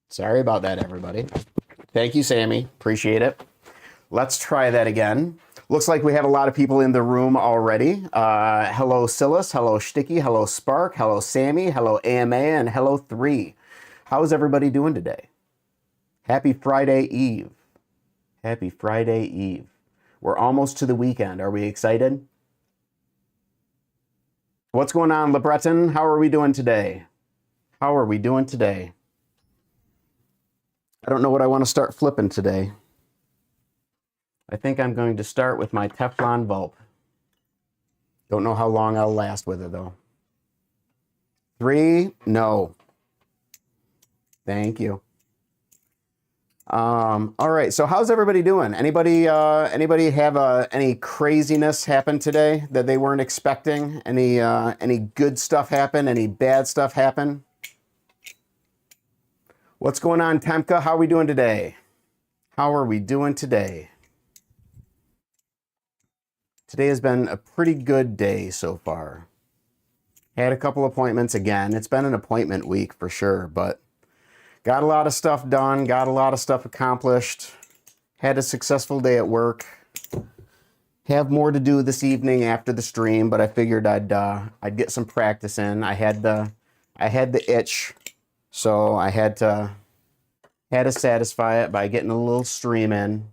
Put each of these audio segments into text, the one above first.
Sorry about that, everybody. Thank you, Sammy. Appreciate it. Let's try that again. Looks like we have a lot of people in the room already. Hello, Silas. Hello, Shticky. Hello, Spark. Hello, Sammy. Hello, AMA. And hello, 3. How's everybody doing today? Happy Friday Eve. Happy Friday Eve. We're almost to the weekend. Are we excited? What's going on, LeBreton? How are we doing today? How are we doing today? I don't know what I want to start flipping today. I think I'm going to start with my Teflon Vulp. Don't know how long I'll last with it, though. 3, no. Thank you. All right, so how's everybody doing? Anybody have any craziness happen today that they weren't expecting? Any good stuff happen? Any bad stuff happen? What's going on, Temka? How are we doing today? How are we doing today? Today has been a pretty good day so far. Had a couple appointments again. It's been an appointment week for sure, but got a lot of stuff done, got a lot of stuff accomplished, had a successful day at work. Have more to do this evening after the stream, but I figured I'd get some practice in. I had the itch, so I had to satisfy it by getting a little stream in.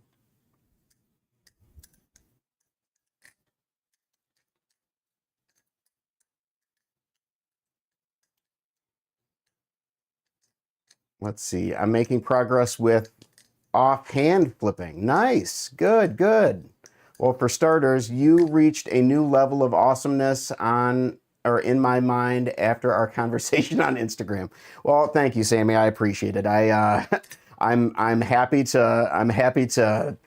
Let's see. I'm making progress with offhand flipping. Nice. Good, good. Well, for starters, you reached a new level of awesomeness in my mind after our conversation on Instagram. Well, thank you, Sammy. I appreciate it. I'm happy to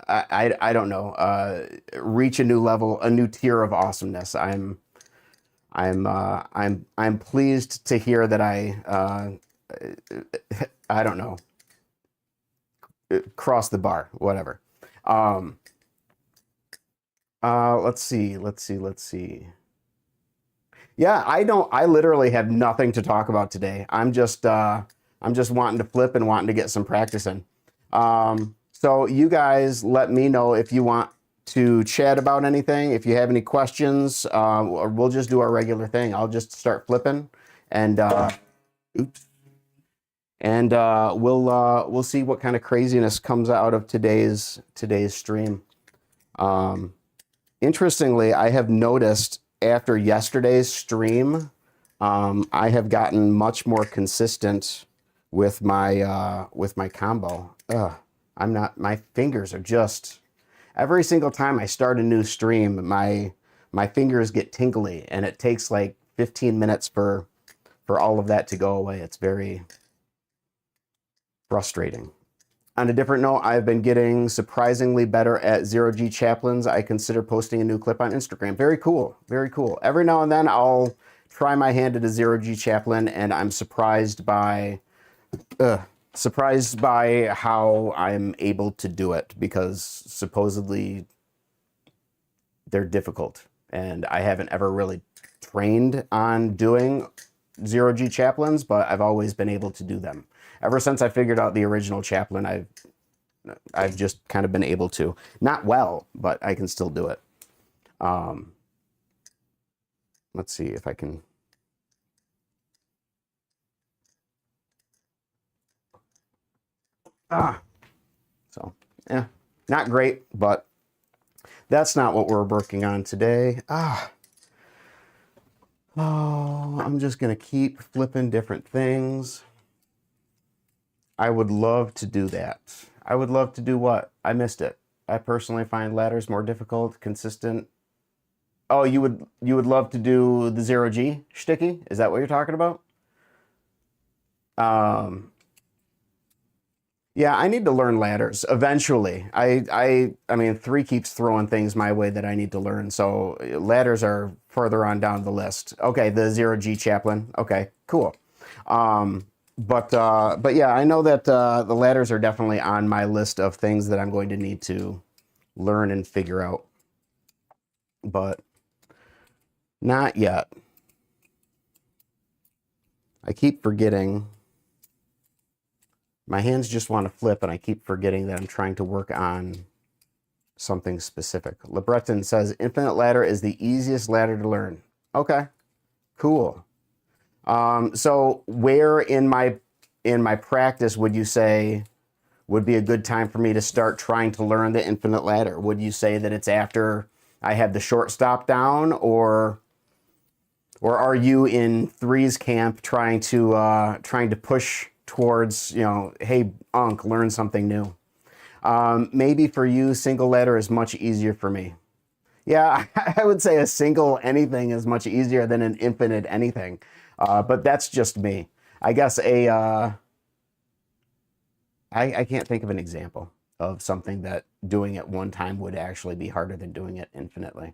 I don't know, reach a new level, a new tier of awesomeness. I'm pleased to hear that I don't know, cross the bar, whatever. Let's see. Yeah, I literally have nothing to talk about today. I'm just wanting to flip and wanting to get some practice in. So you guys let me know if you want to chat about anything. If you have any questions, or we'll just do our regular thing. I'll just start flipping and we'll see what kind of craziness comes out of today's stream. Interestingly, I have noticed after yesterday's stream, I have gotten much more consistent with my combo. My fingers are just, every single time I start a new stream, my fingers get tingly, and it takes like 15 minutes for all of that to go away. It's very frustrating. On a different note, I've been getting surprisingly better at zero-G chaplains. I consider posting a new clip on Instagram. Very cool, very cool. Every now and then I'll try my hand at a zero-G chaplain, and I'm surprised by how I'm able to do it, because supposedly they're difficult, and I haven't ever really trained on doing zero-G chaplains, but I've always been able to do them. Ever since I figured out the original chaplain, I've just kind of been able to. Not well, but I can still do it. Let's see if I can. So, yeah, not great, but that's not what we're working on today. Oh, I'm just going to keep flipping different things. I would love to do that. I would love to do what? I missed it. I personally find ladders more difficult, consistent. Oh, you would love to do the zero-G shticky? Is that what you're talking about? Yeah, I need to learn ladders eventually. I mean, 3 keeps throwing things my way that I need to learn, so ladders are further on down the list. Okay, the zero-G chaplain. Okay, cool. But yeah, I know that the ladders are definitely on my list of things that I'm going to need to learn and figure out. But not yet. I keep forgetting My hands just want to flip, and I keep forgetting that I'm trying to work on something specific. LeBreton says, infinite ladder is the easiest ladder to learn. Okay, cool. So where in my practice would you say would be a good time for me to start trying to learn the infinite ladder? Would you say that it's after I have the shortstop down, or are you in Three's camp trying to push towards, you know, hey, Unc, learn something new? Maybe for you, single ladder is much easier for me. Yeah, I would say a single anything is much easier than an infinite anything. But that's just me. I guess I can't think of an example of something that doing it one time would actually be harder than doing it infinitely.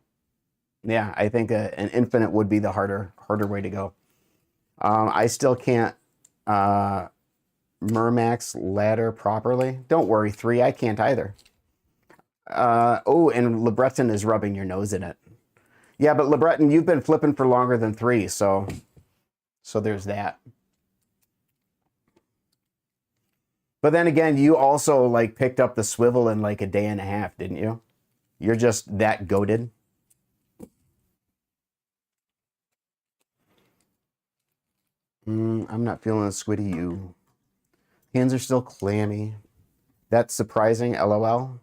Yeah, I think an infinite would be the harder way to go. I still can't Mermax ladder properly. Don't worry, Three, I can't either. Oh, and LeBreton is rubbing your nose in it. Yeah, but LeBreton, you've been flipping for longer than Three, so there's that. But then again, you also like picked up the swivel in like a day and a half, didn't you? You're just that goated. I'm not feeling as squiddy you. Hands are still clammy. That's surprising, LOL.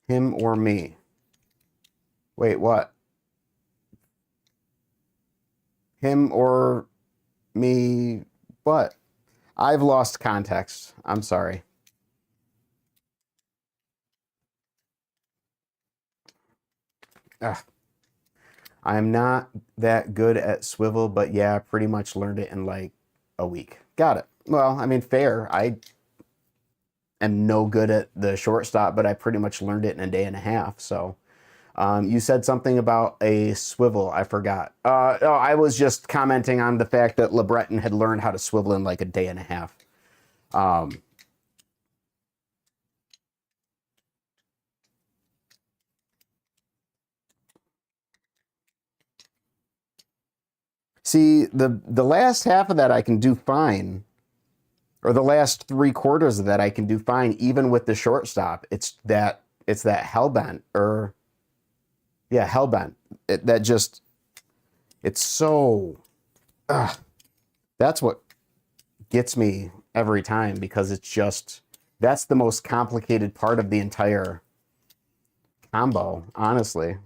Him or me? Wait, what? Him or me? What? I've lost context. I'm sorry. Ugh. I'm not that good at swivel, but yeah, pretty much learned it in like a week. Got it. Well, I mean, fair. I am no good at the shortstop, but I pretty much learned it in a day and a half. So you said something about a swivel. I forgot. Oh, I was just commenting on the fact that LeBreton had learned how to swivel in like a day and a half. See, the last half of that I can do fine, or the last 3/4 of that I can do fine, even with the shortstop. It's that hellbent, or yeah, hellbent. That just, it's so. That's what gets me every time, because it's just, that's the most complicated part of the entire combo, honestly.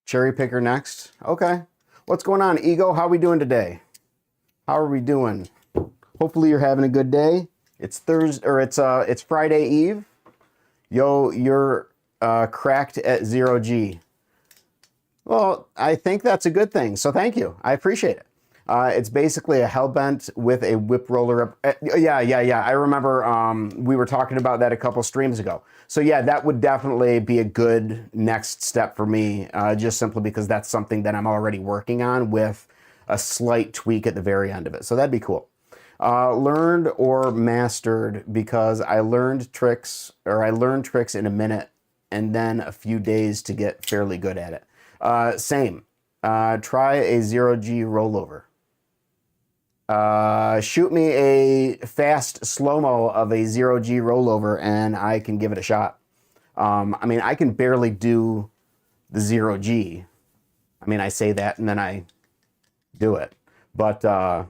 Cherry picker next. Okay. What's going on, Ego? How are we doing today? How are we doing? Hopefully you're having a good day. It's Thursday, or it's Friday Eve. Yo, you're cracked at 0G. Well, I think that's a good thing. So thank you. I appreciate it. It's basically a hellbent with a whip roller. Yeah. I remember we were talking about that a couple streams ago. So yeah, that would definitely be a good next step for me, just simply because that's something that I'm already working on with a slight tweak at the very end of it. So that'd be cool. Learned or mastered, because I learned tricks in a minute and then a few days to get fairly good at it. Same. Try a 0G rollover. Shoot me a fast slow-mo of a 0G rollover and I can give it a shot. I mean, I can barely do the 0G. I mean, I say that and then I do it. But, I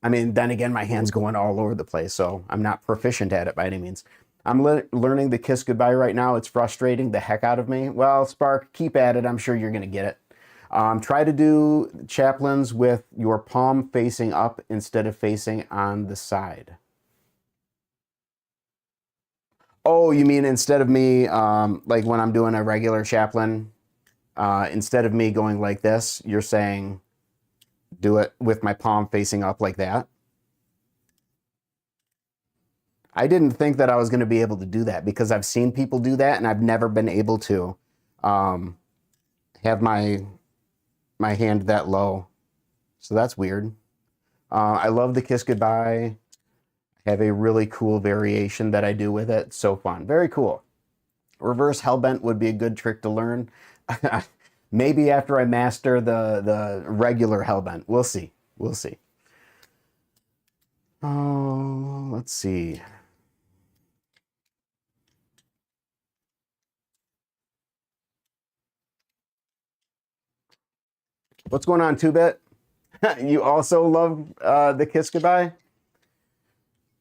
mean, then again, my hand's going all over the place, so I'm not proficient at it by any means. I'm learning the kiss goodbye right now. It's frustrating the heck out of me. Well, Spark, keep at it. I'm sure you're going to get it. Try to do chaplains with your palm facing up instead of facing on the side. Oh, you mean instead of me, like when I'm doing a regular chaplain, instead of me going like this, you're saying do it with my palm facing up like that? I didn't think that I was going to be able to do that because I've seen people do that and I've never been able to have my hand that low. So that's weird. I love the Kiss Goodbye. I have a really cool variation that I do with it. So fun. Very cool. Reverse Hellbent would be a good trick to learn. Maybe after I master the regular Hellbent. We'll see. We'll see. Oh, let's see. What's going on, 2-Bit? You also love the Kiss Goodbye?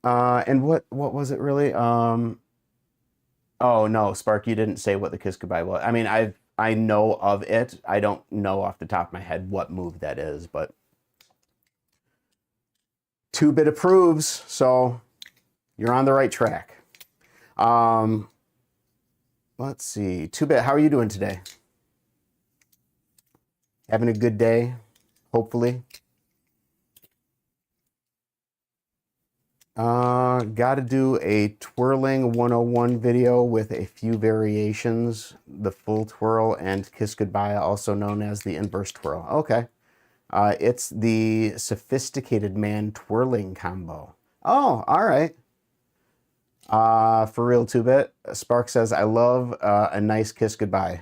And what was it really? Oh no, Spark, you didn't say what the Kiss Goodbye was. I mean, I know of it. I don't know off the top of my head what move that is, but 2-Bit approves, so you're on the right track. Let's see. 2-Bit, how are you doing today? Having a good day, hopefully. Got to do a twirling 101 video with a few variations. The full twirl and Kiss Goodbye, also known as the inverse twirl. Okay. It's the Sophisticated Man twirling combo. Oh, all right. For real, 2-Bit. Spark says, I love a nice Kiss Goodbye.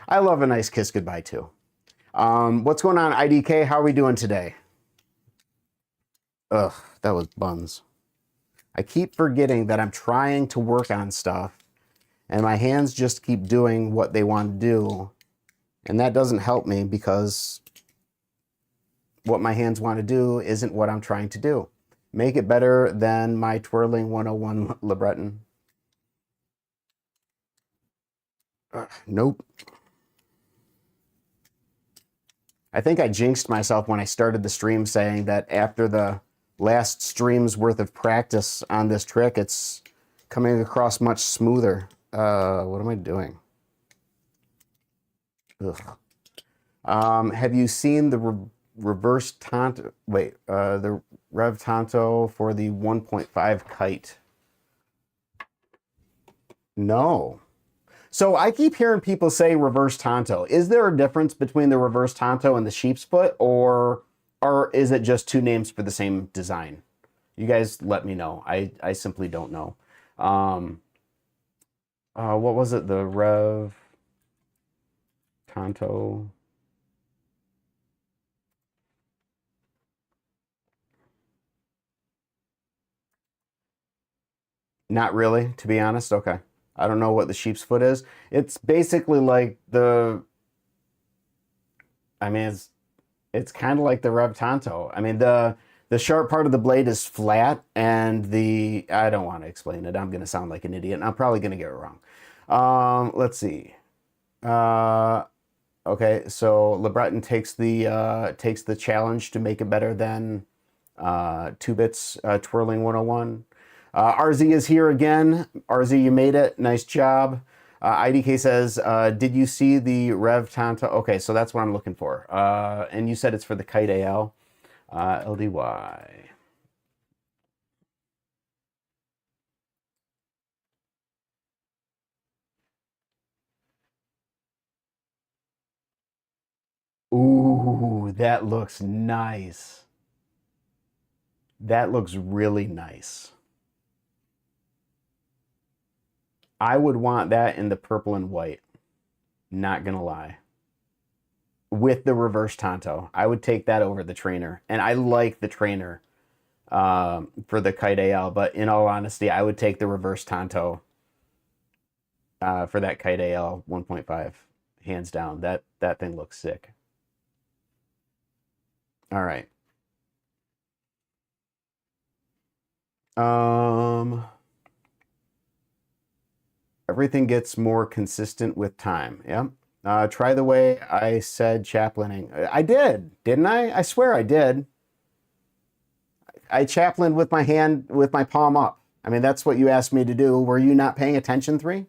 I love a nice Kiss Goodbye, too. What's going on, IDK? How are we doing today? Ugh, that was buns. I keep forgetting that I'm trying to work on stuff, and my hands just keep doing what they want to do, and that doesn't help me because what my hands want to do isn't what I'm trying to do. Make it better than my twirling 101 LeBreton. Nope. I think I jinxed myself when I started the stream saying that after the last stream's worth of practice on this trick, it's coming across much smoother. What am I doing? Ugh. Have you seen the reverse tanto? Wait, the Rev Tanto for the 1.5 kite? No. So I keep hearing people say reverse tanto. Is there a difference between the reverse tanto and the sheep's foot, or is it just two names for the same design? You guys let me know. I simply don't know. What was it? The Rev Tanto. Not really, to be honest. Okay. I don't know what the sheep's foot is. It's basically like I mean, it's kind of like the Rev Tanto. I mean, the sharp part of the blade is flat, and I don't want to explain it. I'm going to sound like an idiot, and I'm probably going to get it wrong. Let's see. Okay, so LeBreton takes the challenge to make it better than 2-Bit's twirling 101. RZ is here again. RZ, you made it. Nice job. IDK says, did you see the Rev Tanto? Okay, so that's what I'm looking for. And you said it's for the Kite AL. LDY. Ooh, that looks nice. That looks really nice. I would want that in the purple and white. Not gonna lie. With the reverse Tanto. I would take that over the trainer. And I like the trainer for the Kite AL, but in all honesty, I would take the reverse Tanto for that Kite AL 1.5. Hands down. That thing looks sick. All right. Everything gets more consistent with time. Yep. Try the way I said chaplaining. I did, didn't I? I swear I did. I chaplained with my hand, with my palm up. I mean, that's what you asked me to do. Were you not paying attention, 3?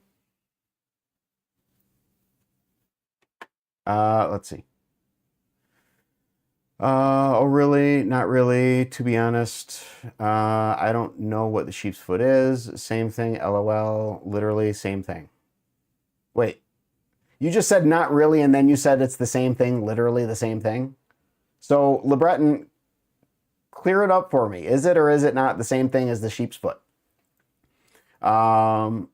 Let's see. Oh, really? Not really, to be honest. I don't know what the sheep's foot is. Same thing, LOL. Literally, same thing. Wait, you just said not really, and then you said it's the same thing, literally the same thing? So, LeBreton, clear it up for me. Is it or is it not the same thing as the sheep's foot? Um,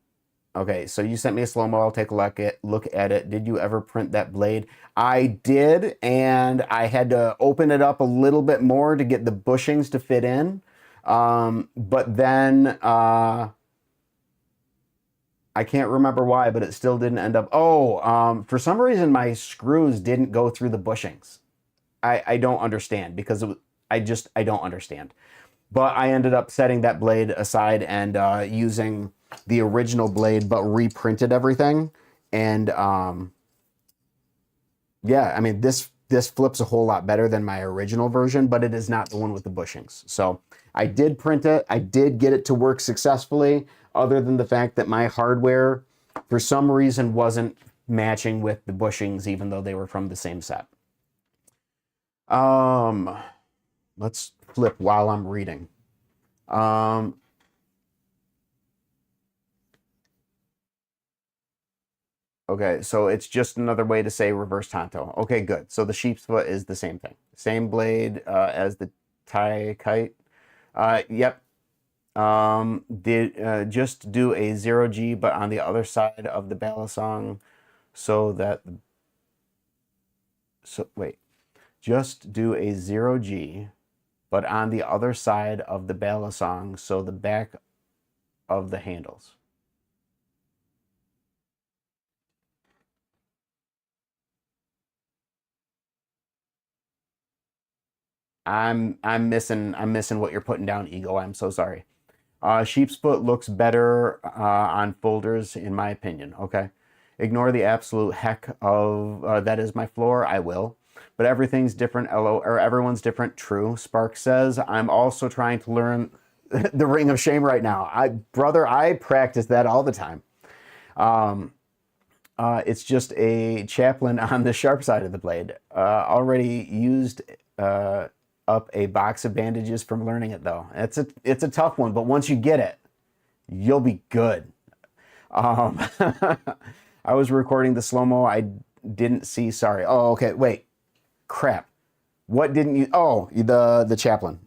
okay, so you sent me a slow-mo. I'll take a look at it. Did you ever print that blade? I did, and I had to open it up a little bit more to get the bushings to fit in. But then I can't remember why, but it still didn't end up. Oh, for some reason my screws didn't go through the bushings. I don't understand because I don't understand. But I ended up setting that blade aside and using the original blade, but reprinted everything. And yeah, I mean this flips a whole lot better than my original version, but it is not the one with the bushings. So I did print it. I did get it to work successfully, other than the fact that my hardware, for some reason, wasn't matching with the bushings, even though they were from the same set. Um, let's flip while I'm reading. Okay, so it's just another way to say reverse tanto. Okay, good. So the sheep's foot is the same thing. Same blade as the Thai kite. Yep. Did just do a 0G, but on the other side of the balisong, so that wait, just do a 0G, but on the other side of the balisong, so the back of the handles. I'm missing what you're putting down, Ego. I'm so sorry. Sheep's foot looks better on folders, in my opinion. Okay. Ignore the absolute heck of that is my floor. I will. But everything's different. Or everyone's different. True. Spark says, I'm also trying to learn the ring of shame right now. Brother, I practice that all the time. It's just a chaplain on the sharp side of the blade. Already used up a box of bandages from learning it, though. It's a tough one, but once you get it, you'll be good. I was recording the slow-mo. I didn't see. Sorry. Oh, okay. Wait. Crap. What didn't you? Oh, the chaplain.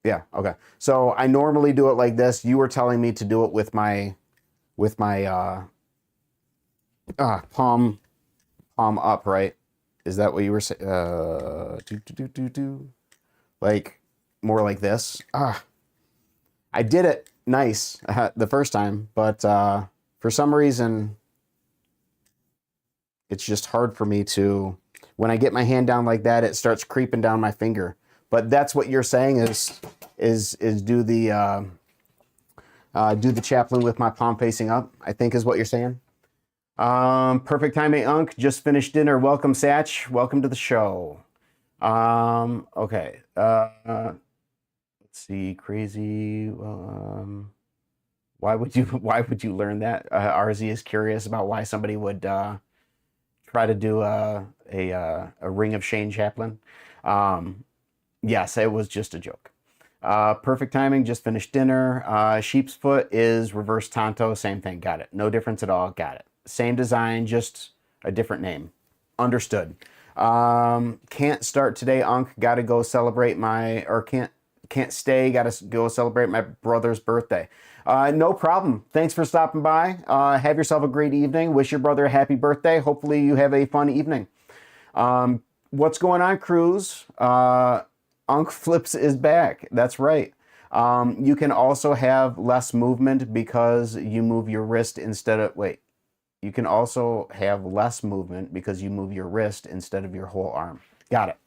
Yeah. Okay. So I normally do it like this. You were telling me to do it with my palm up, right? Is that what you were saying? Like more like this. I did it nice the first time, but for some reason, it's just hard for me to. When I get my hand down like that, it starts creeping down my finger. But that's what you're saying is do the chaplain with my palm facing up, I think is what you're saying. Perfect timing, Unk. Just finished dinner. Welcome, Satch. Welcome to the show. Okay. Let's see. Crazy. Why would you learn that? RZ is curious about why somebody would try to do a ring of Shane chaplain. Yes, it was just a joke. Perfect timing, just finished dinner. Sheep's foot is reverse tanto, same thing, got it. No difference at all, got it. Same design, just a different name. Understood. Can't start today, Unk. Gotta go celebrate can't stay, gotta go celebrate my brother's birthday. No problem. Thanks for stopping by. Have yourself a great evening. Wish your brother a happy birthday. Hopefully you have a fun evening. What's going on, Cruz? Unk Flips is back. That's right. You can also have less movement because you move your wrist instead of, wait. You can also have less movement because you move your wrist instead of your whole arm. Got it.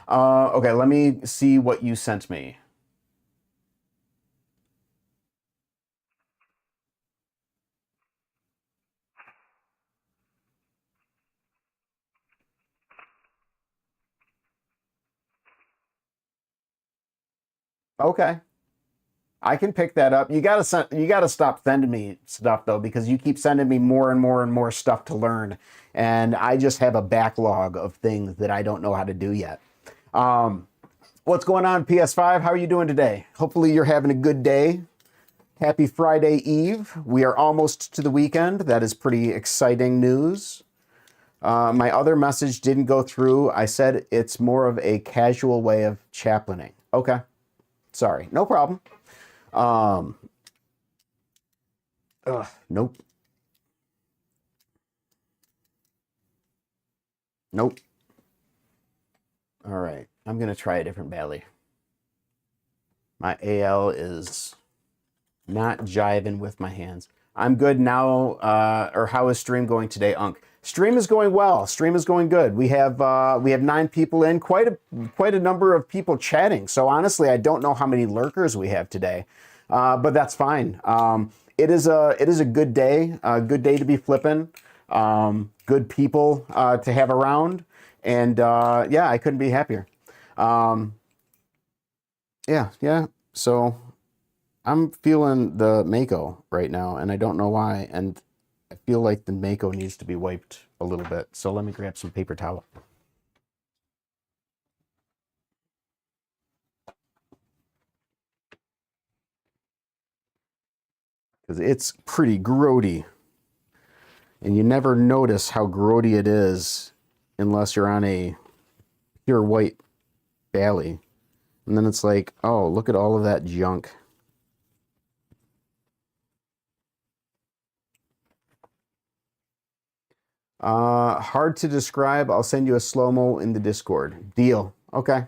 Okay, let me see what you sent me. Okay. I can pick that up. You gotta stop sending me stuff though, because you keep sending me more and more and more stuff to learn, and I just have a backlog of things that I don't know how to do yet. What's going on, PS5? How are you doing today? Hopefully you're having a good day. Happy Friday Eve. We are almost to the weekend. That is pretty exciting news. My other message didn't go through. I said it's more of a casual way of chaplaining. Okay. Sorry. No problem. Nope. Nope. All right. I'm going to try a different Bally. My AL is not jiving with my hands. I'm good now. Or how is stream going today, Unc? Stream is going well. Stream is going good. We have 9 people in, quite a number of people chatting. So honestly, I don't know how many lurkers we have today, but that's fine. It is a good day. A good day to be flipping. Good people to have around, and yeah, I couldn't be happier. Yeah. So I'm feeling the Mako right now, and I don't know why. And I feel like the Mako needs to be wiped a little bit. So let me grab some paper towel. Because it's pretty grody. And you never notice how grody it is unless you're on a pure white Bally. And then it's like, oh, look at all of that junk. Hard to describe. I'll send you a slow-mo in the Discord. Deal. Okay.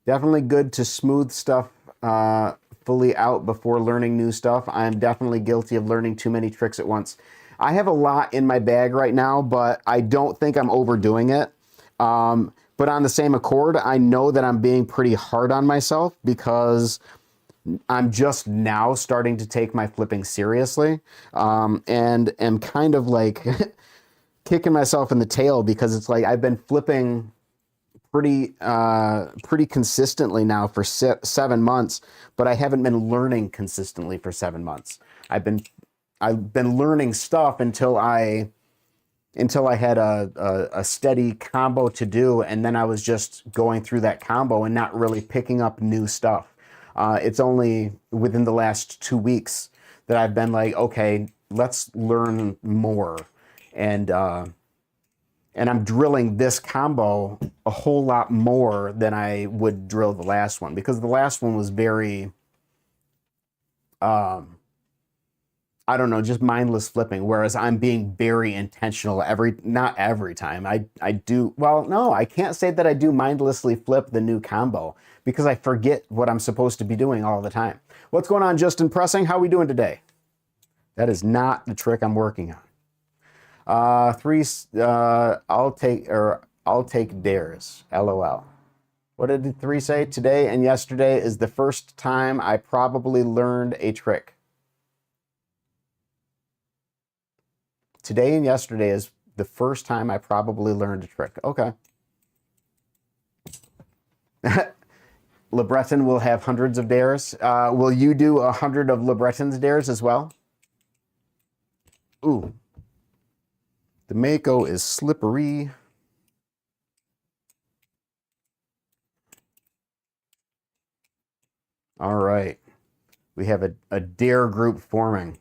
Definitely good to smooth stuff fully out before learning new stuff. I'm definitely guilty of learning too many tricks at once. I have a lot in my bag right now, but I don't think I'm overdoing it. But on the same accord, I know that I'm being pretty hard on myself because I'm just now starting to take my flipping seriously, and am kind of like kicking myself in the tail because it's like I've been flipping pretty consistently now for 7 months, but I haven't been learning consistently for 7 months. I've been learning stuff until I had a steady combo to do, and then I was just going through that combo and not really picking up new stuff. It's only within the last 2 weeks that I've been like, okay, let's learn more. And I'm drilling this combo a whole lot more than I would drill the last one, because the last one was very, I don't know, just mindless flipping, whereas I'm being very intentional not every time. I do, well, no, I can't say that I do mindlessly flip the new combo because I forget what I'm supposed to be doing all the time. What's going on, Justin Pressing? How are we doing today? That is not the trick I'm working on. I'll take dares, LOL. What did the 3 say? Today and yesterday is the first time I probably learned a trick. Today and yesterday is the first time I probably learned a trick. Okay. LeBreton will have hundreds of dares. Will you do 100 of LeBreton's dares as well? Ooh. The Mako is slippery. All right. We have a dare group forming.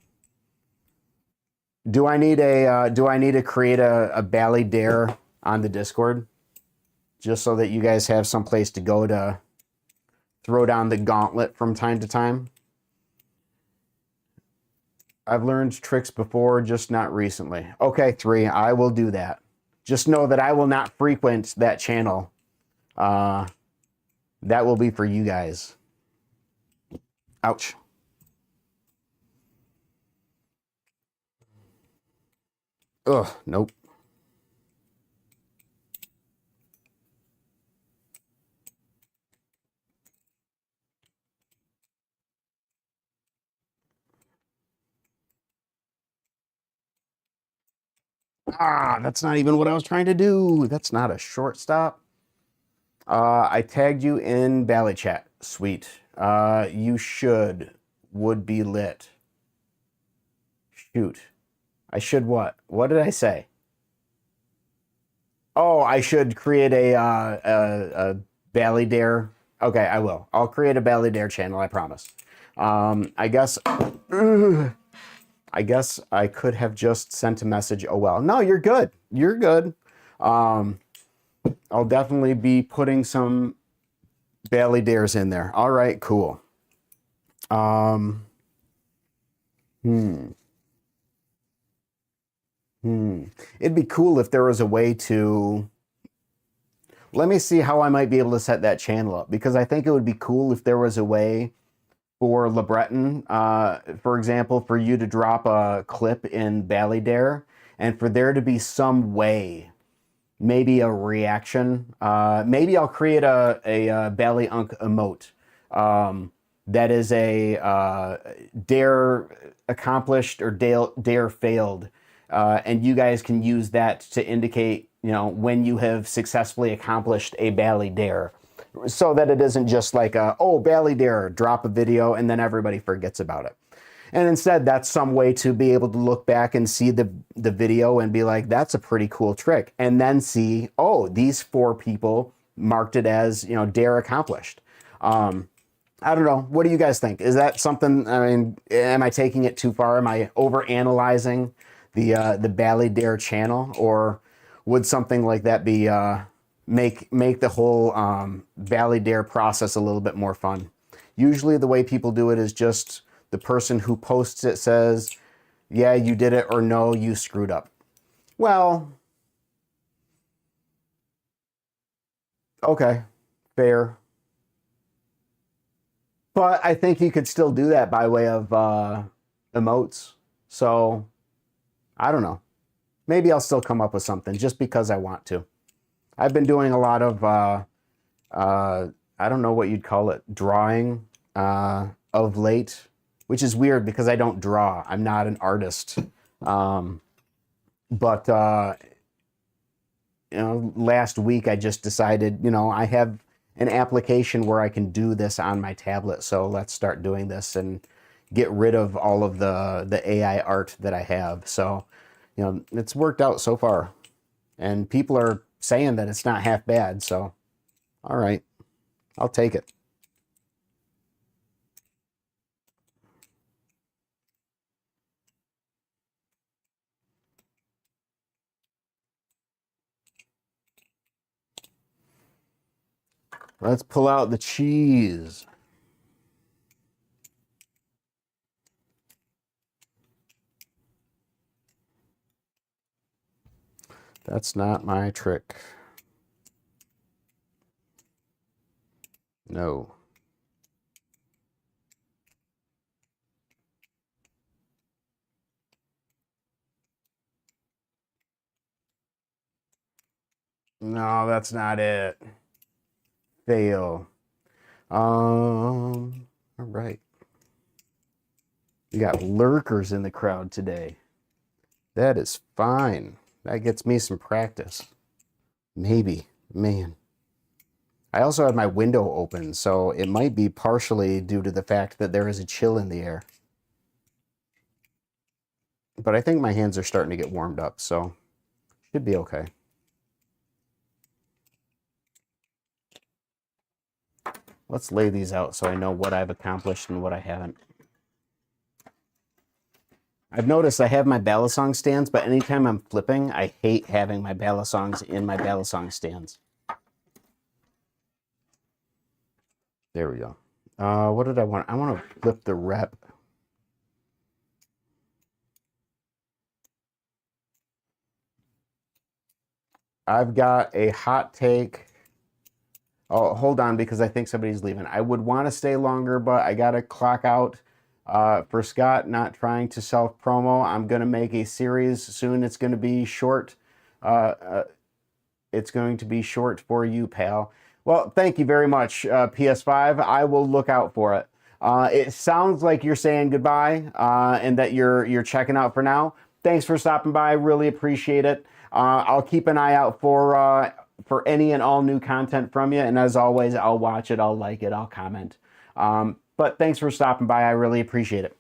Do I need to create a Bally dare on the Discord just so that you guys have some place to go to throw down the gauntlet from time to time? I've learned tricks before, just not recently. Okay, 3, I will do that. Just know that I will not frequent that channel. That will be for you guys. Ouch. Ugh, nope. Ah, that's not even what I was trying to do. That's not a shortstop. I tagged you in Bally Chat. Sweet. You should. would be lit. Shoot. I should what? What did I say? Oh, I should create a Bally Dare. Okay, I will. I'll create a Bally Dare channel, I promise. I guess I could have just sent a message. Oh well. No, you're good. You're good. I'll definitely be putting some Bally Dares in there. All right, cool. It'd be cool if there was a way to... Let me see how I might be able to set that channel up, because I think it would be cool if there was a way for LeBreton, for example, for you to drop a clip in Bally Dare and for there to be some way, maybe a reaction. Maybe I'll create a Bally Unk emote that is a dare accomplished or dare failed. And you guys can use that to indicate, you know, when you have successfully accomplished a Bally Dare, so that it isn't just like oh, Bally Dare, drop a video and then everybody forgets about it. And instead, that's some way to be able to look back and see the video and be like, that's a pretty cool trick. And then see, oh, these 4 people marked it as, you know, dare accomplished. I don't know. What do you guys think? Is that something, I mean, am I taking it too far? Am I over-analyzing the Bally Dare channel? Or would something like that be, make the whole Bally Dare process a little bit more fun? Usually the way people do it is just the person who posts it says, yeah, you did it, or no, you screwed up. Well, okay, fair. But I think you could still do that by way of emotes. So, I don't know. Maybe I'll still come up with something just because I want to. I've been doing a lot of, I don't know what you'd call it, drawing of late, which is weird because I don't draw. I'm not an artist. But you know, last week I just decided, you know, I have an application where I can do this on my tablet. So let's start doing this and get rid of all of the AI art that I have. So, you know, it's worked out so far. And people are saying that it's not half bad. So, all right, I'll take it. Let's pull out the cheese. That's not my trick. No. No, that's not it. Fail. All right. We got lurkers in the crowd today. That is fine. That gets me some practice. Maybe. Man. I also have my window open, so it might be partially due to the fact that there is a chill in the air. But I think my hands are starting to get warmed up, so should be okay. Let's lay these out so I know what I've accomplished and what I haven't. I've noticed I have my balisong stands, but anytime I'm flipping, I hate having my balisongs in my balisong stands. There we go. What did I want? I want to flip the rep. I've got a hot take. Oh, hold on, because I think somebody's leaving. I would want to stay longer, but I got to clock out. For Scott, not trying to self-promo, I'm going to make a series soon. It's going to be short. It's going to be short for you, pal. Well, thank you very much, PS5. I will look out for it. It sounds like you're saying goodbye and that you're checking out for now. Thanks for stopping by. Really appreciate it. I'll keep an eye out for any and all new content from you. And as always, I'll watch it, I'll like it, I'll comment. But thanks for stopping by. I really appreciate it.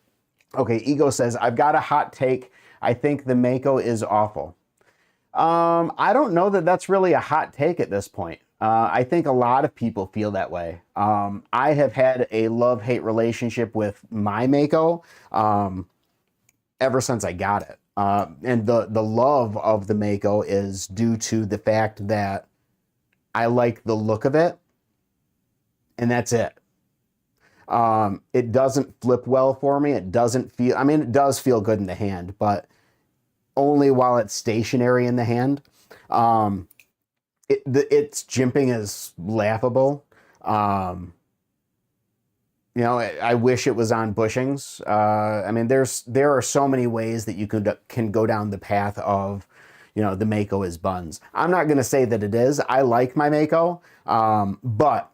Okay, Ego says, I've got a hot take. I think the Mako is awful. I don't know that that's really a hot take at this point. I think a lot of people feel that way. I have had a love-hate relationship with my Mako ever since I got it. And the love of the Mako is due to the fact that I like the look of it, and that's it. It doesn't flip well for me. It doesn't feel, I mean, it does feel good in the hand, but only while it's stationary in the hand. Its jimping is laughable. You know, I wish it was on bushings. I mean, there are so many ways that you can go down the path of, you know, the Mako is buns. I'm not going to say that it is. I like my Mako, but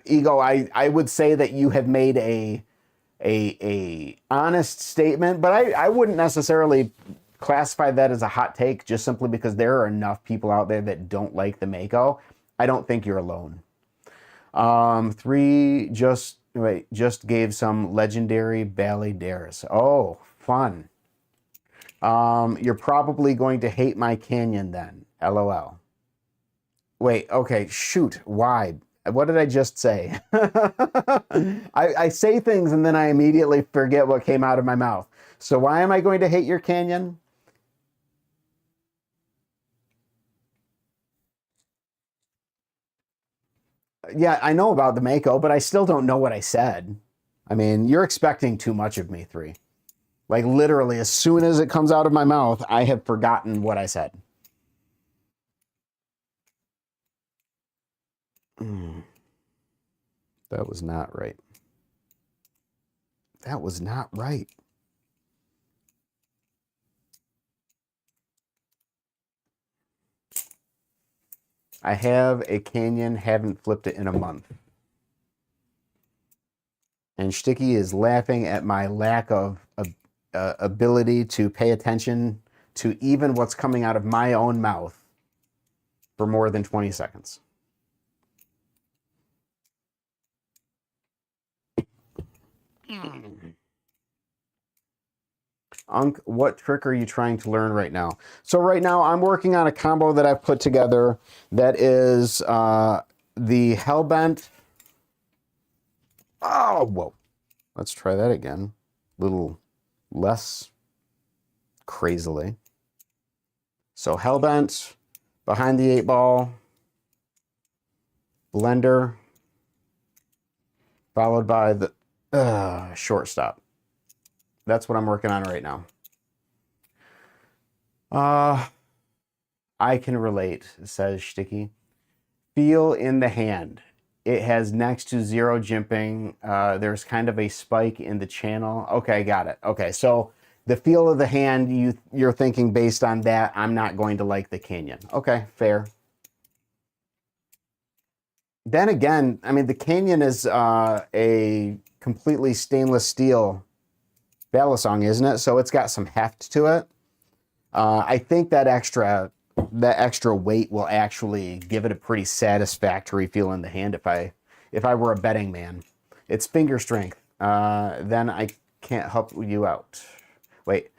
Ego, I would say that you have made a honest statement, but I wouldn't necessarily classify that as a hot take just simply because there are enough people out there that don't like the Mako. I don't think you're alone. 3 just gave some legendary Bally Dares. Oh, fun. You're probably going to hate my canyon then. LOL. Wait, okay, shoot. Why? What did I just say? I say things and then I immediately forget what came out of my mouth. So why am I going to hate your canyon? Yeah, I know about the Mako, but I still don't know what I said. I mean, you're expecting too much of me, 3. Like, literally, as soon as it comes out of my mouth, I have forgotten what I said. That was not right. That was not right. I have a canyon, haven't flipped it in a month. And Sticky is laughing at my lack of ability to pay attention to even what's coming out of my own mouth for more than 20 seconds. Unc, what trick are you trying to learn right now? So right now I'm working on a combo that I've put together that is the Hellbent. Oh, whoa. Let's try that again. A little less crazily. So Hellbent, behind the 8 ball, blender, followed by the shortstop. That's what I'm working on right now. I can relate, says Sticky. Feel in the hand. It has next to 0 jimping. There's kind of a spike in the channel. Okay, got it. Okay, so the feel of the hand, you're thinking based on that, I'm not going to like the Canyon. Okay, fair. Then again, I mean, the Canyon is a completely stainless steel balisong, isn't it? So it's got some heft to it. I think that extra weight will actually give it a pretty satisfactory feel in the hand if I were a betting man. It's finger strength. Then I can't help you out. Wait,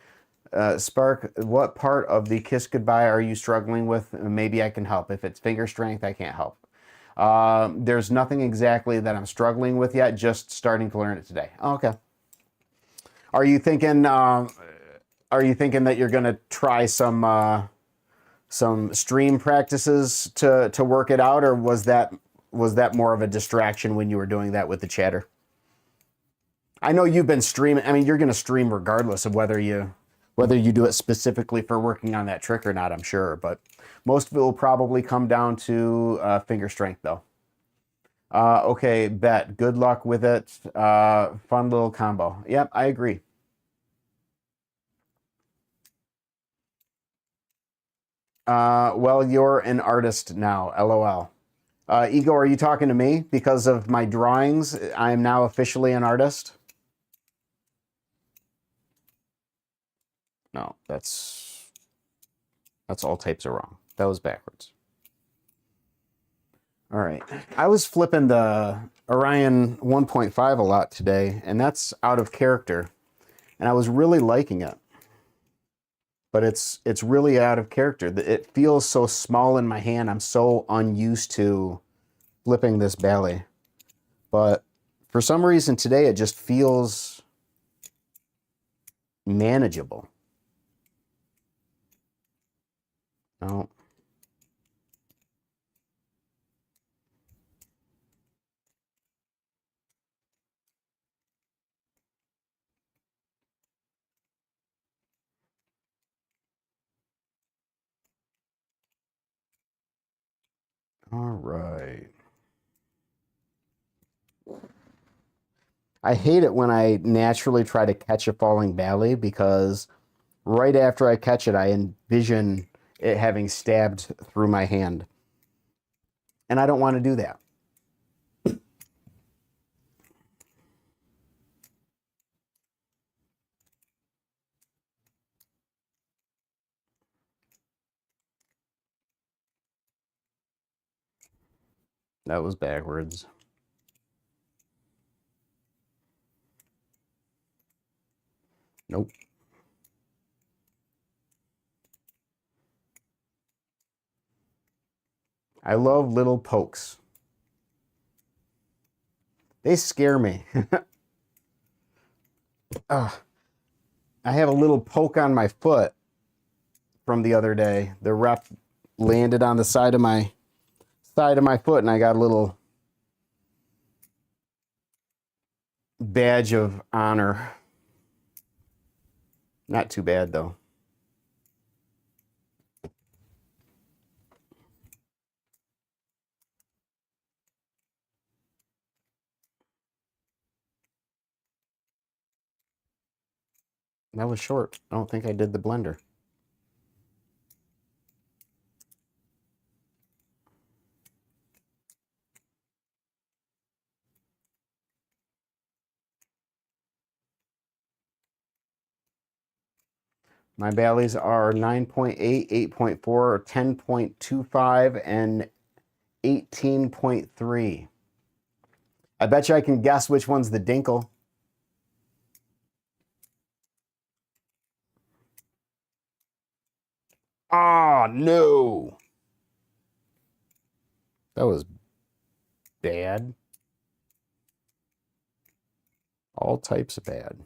Spark, what part of the kiss goodbye are you struggling with? Maybe I can help. If it's finger strength, I can't help. There's nothing exactly that I'm struggling with yet, just starting to learn it today. Okay. Are you thinking that you're gonna try some stream practices to work it out, or was that more of a distraction when you were doing that with the chatter? I know you've been streaming. I mean, you're gonna stream regardless of whether you do it specifically for working on that trick or not, I'm sure, but most of it will probably come down to finger strength though. Okay, bet. Good luck with it. Fun little combo. Yep, I agree. Well, you're an artist now, LOL. Ego, are you talking to me? Because of my drawings, I am now officially an artist? No, that's all types are wrong. That was backwards. All right. I was flipping the Orion 1.5 a lot today, and that's out of character. And I was really liking it. But it's really out of character. It feels so small in my hand. I'm so unused to flipping this Bally. But for some reason today, it just feels manageable. Oh. All right. I hate it when I naturally try to catch a falling Bally because right after I catch it, I envision it having stabbed through my hand. And I don't want to do that. That was backwards. Nope. I love little pokes. They scare me. I have a little poke on my foot from the other day. The rep landed on the side of my foot, and I got a little badge of honor. Not too bad though. That was short. I don't think I did the blender. My Bally's are 9.8, 8.4, 10.25, and 18.3. I bet you I can guess which one's the Dinkle. Oh, no. That was bad. All types of bad.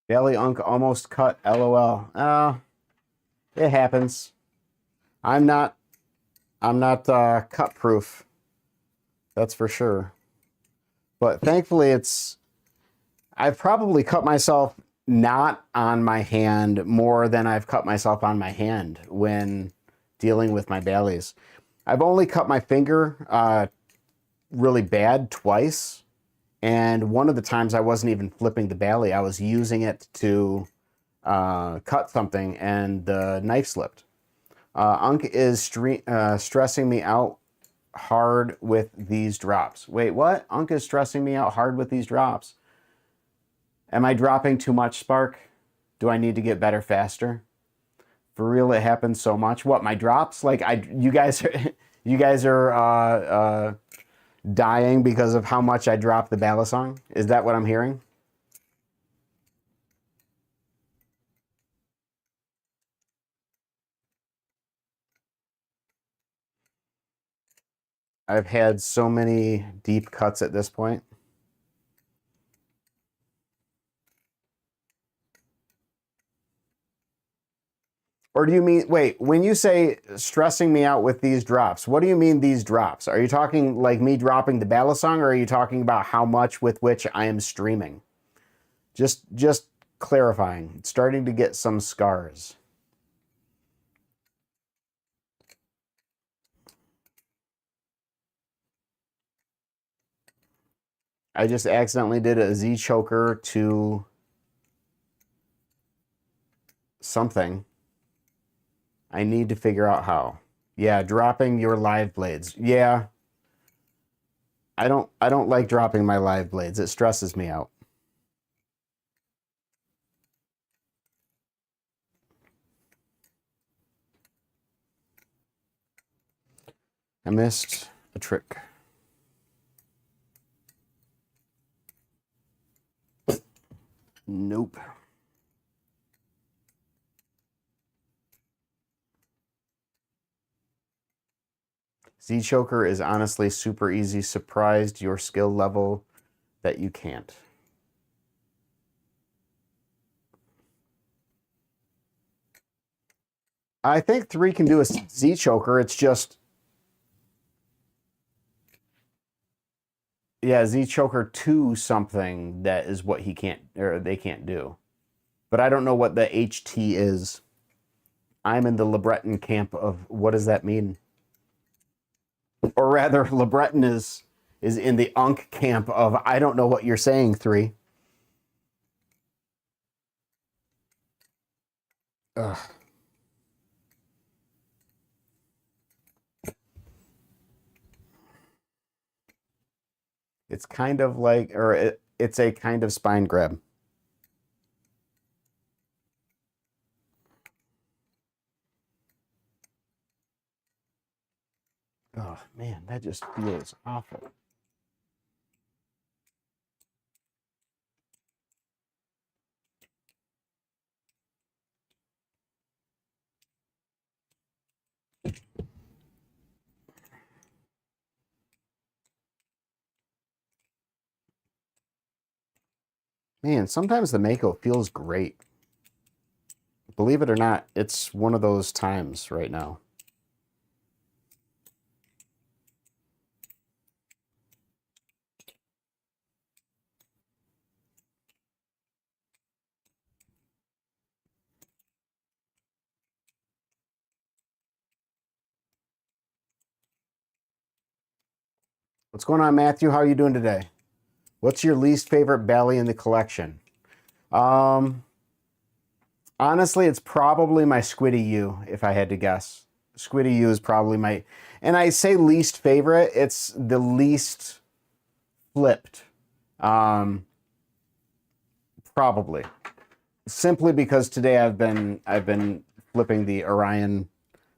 Bally Unk almost cut, LOL. It happens. I'm not cut proof. That's for sure. But thankfully I've probably cut myself not on my hand more than I've cut myself on my hand when dealing with my Bally's. I've only cut my finger really bad twice. And one of the times I wasn't even flipping the Bally. I was using it to cut something and the knife slipped. Unk is stressing me out hard with these drops. Wait, what? Unk is stressing me out hard with these drops. Am I dropping too much, Spark? Do I need to get better faster? For real, it happens so much. What, my drops? Like, you guys are dying because of how much I dropped the Balisong? Is that what I'm hearing? I've had so many deep cuts at this point. Or do you mean, wait, when you say stressing me out with these drops, what do you mean these drops? Are you talking like me dropping the Balisong, or are you talking about how much with which I am streaming? Just clarifying. It's starting to get some scars. I just accidentally did a Z choker to something. I need to figure out how. Yeah, dropping your live blades. Yeah, I don't like dropping my live blades. It stresses me out. I missed a trick. Nope. Z-choker is honestly super easy. Surprised your skill level that you can't. I think 3 can do a Z-choker. It's just, yeah, Z-choker 2 something that is what he can't, or they can't do. But I don't know what the HT is. I'm in the LeBreton camp of what does that mean? Or rather, LeBreton is in the Unk camp of I don't know what you're saying, 3. Ugh. It's kind of like, or it's a kind of spine grab. Oh man, that just feels awful. Man, sometimes the Mako feels great. Believe it or not, it's one of those times right now. What's going on, Matthew? How are you doing today? What's your least favorite belly in the collection? Honestly, it's probably my Squiddy U, if I had to guess. Squiddy U is probably my, and I say least favorite, it's the least flipped. Probably. Simply because today I've been flipping the Orion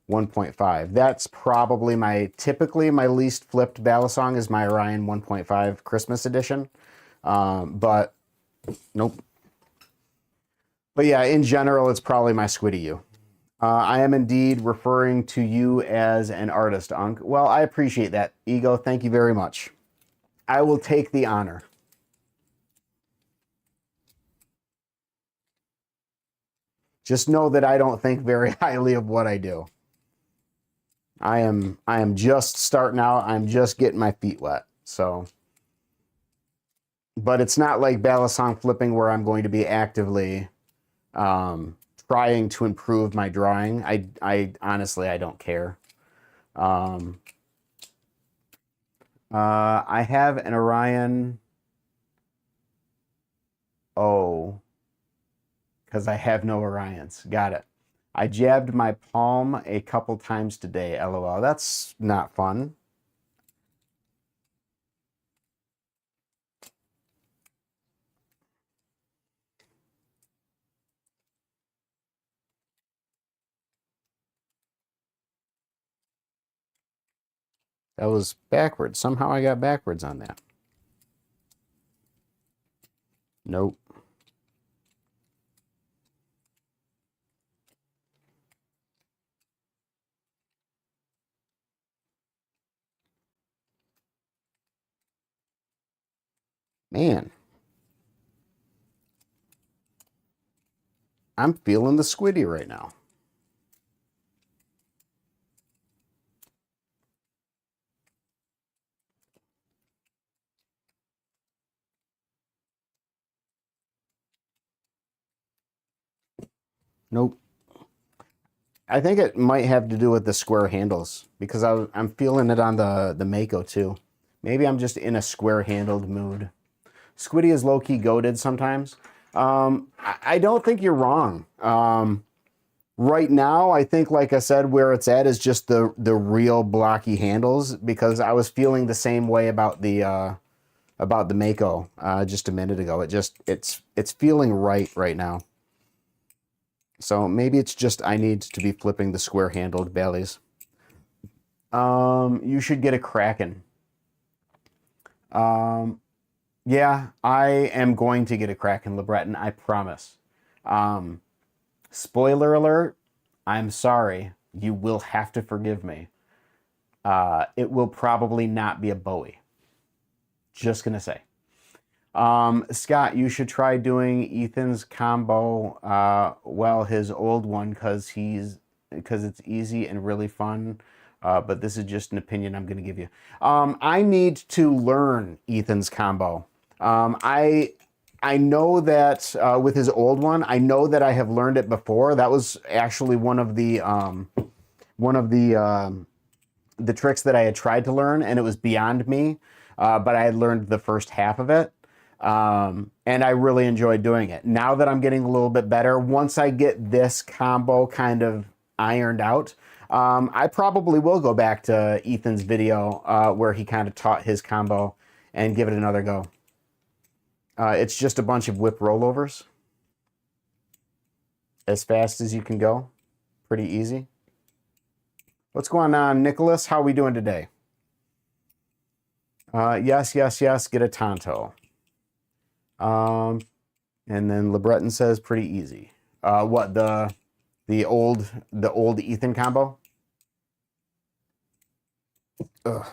1.5. That's probably typically my least flipped Balisong is my Orion 1.5 Christmas edition. But nope. But yeah, in general, it's probably my Squiddy U. I am indeed referring to you as an artist, Unk. Well, I appreciate that, Ego. Thank you very much. I will take the honor. Just know that I don't think very highly of what I do. I am just starting out. I'm just getting my feet wet. So, but it's not like Balisong flipping where I'm going to be actively trying to improve my drawing. I honestly, I don't care. I have an Orion. Oh, because I have no Orions. Got it. I jabbed my palm a couple times today, LOL. That's not fun. That was backwards. Somehow I got backwards on that. Nope. Man. I'm feeling the Squiddy right now. Nope. I think it might have to do with the square handles because I'm feeling it on the Mako too. Maybe I'm just in a square handled mood. Squiddy is low-key goated sometimes. I don't think you're wrong. Right now, I think, like I said, where it's at is just the real blocky handles, because I was feeling the same way about the Mako just a minute ago. It's feeling right now. So maybe it's just I need to be flipping the square-handled Baileys. You should get a Kraken. Yeah, I am going to get a Kraken, LeBreton, I promise. Spoiler alert, I'm sorry. You will have to forgive me. It will probably not be a Bowie. Just gonna say. Scott, you should try doing Ethan's combo, well, his old one, because it's easy and really fun. But this is just an opinion I'm going to give you. I need to learn Ethan's combo. I know that with his old one, I know that I have learned it before. That was actually one of the tricks that I had tried to learn, and it was beyond me. But I had learned the first half of it, and I really enjoyed doing it. Now that I'm getting a little bit better, once I get this combo kind of ironed out, I probably will go back to Ethan's video where he kind of taught his combo and give it another go. It's just a bunch of whip rollovers. As fast as you can go. Pretty easy. What's going on, Nicholas? How are we doing today? Yes, get a Tonto. And then LeBreton says pretty easy. What, the old Ethan combo? Ugh.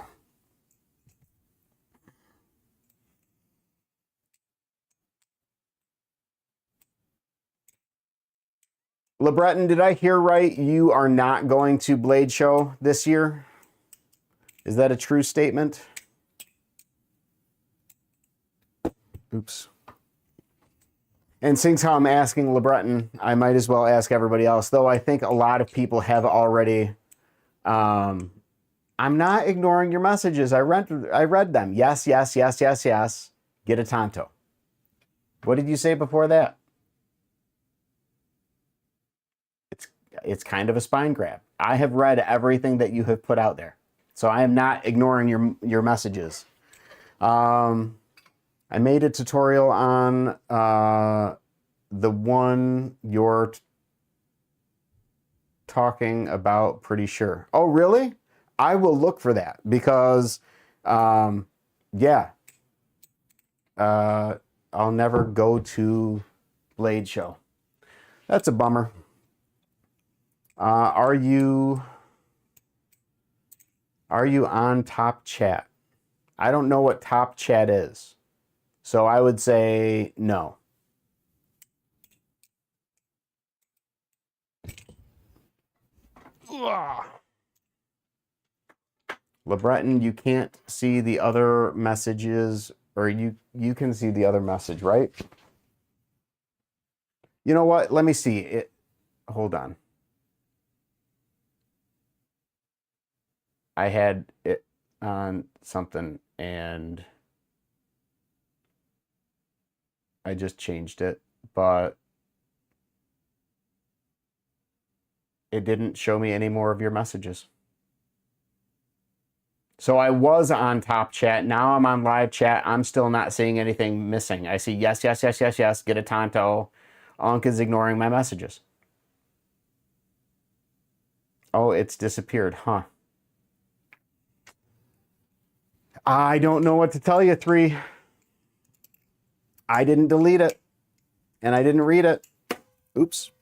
LeBreton, did I hear right? You are not going to Blade Show this year? Is that a true statement? Oops. And since how I'm asking LeBreton, I might as well ask everybody else, though I think a lot of people have already. I'm not ignoring your messages. I read them. Yes. Get a Tonto. What did you say before that? It's kind of a spine grab. I have read everything that you have put out there, so I am not ignoring your messages. I made a tutorial on the one you're talking about, pretty sure. Oh, really? I will look for that because, yeah, I'll never go to Blade Show. That's a bummer. Are you on Top Chat? I don't know what Top Chat is, so I would say no. Ugh. LeBreton, you can't see the other messages, or you can see the other message, right? You know what? Let me see it. Hold on. I had it on something and I just changed it, but it didn't show me any more of your messages. So I was on Top Chat. Now I'm on live chat. I'm still not seeing anything missing. I see yes, get a Tonto. Unk is ignoring my messages. Oh, it's disappeared, huh? I don't know what to tell you, 3. I didn't delete it, and I didn't read it. Oops.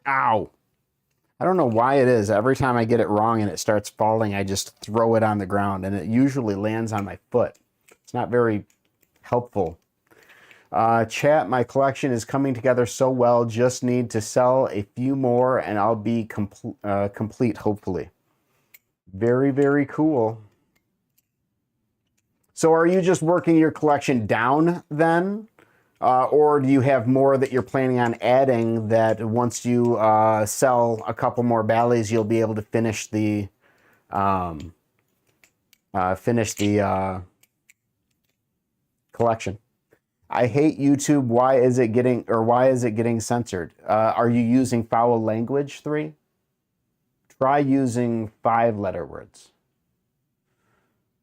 Ow. I don't know why it is. Every time I get it wrong and it starts falling, I just throw it on the ground, and it usually lands on my foot. It's not very helpful. Chat, my collection is coming together so well. Just need to sell a few more, and I'll be complete, hopefully. Very, very cool. So are you just working your collection down then? Or do you have more that you're planning on adding that once you sell a couple more Bally's, you'll be able to finish the collection? I hate YouTube. Why is it getting censored? Are you using foul language 3? Try using 5-letter words.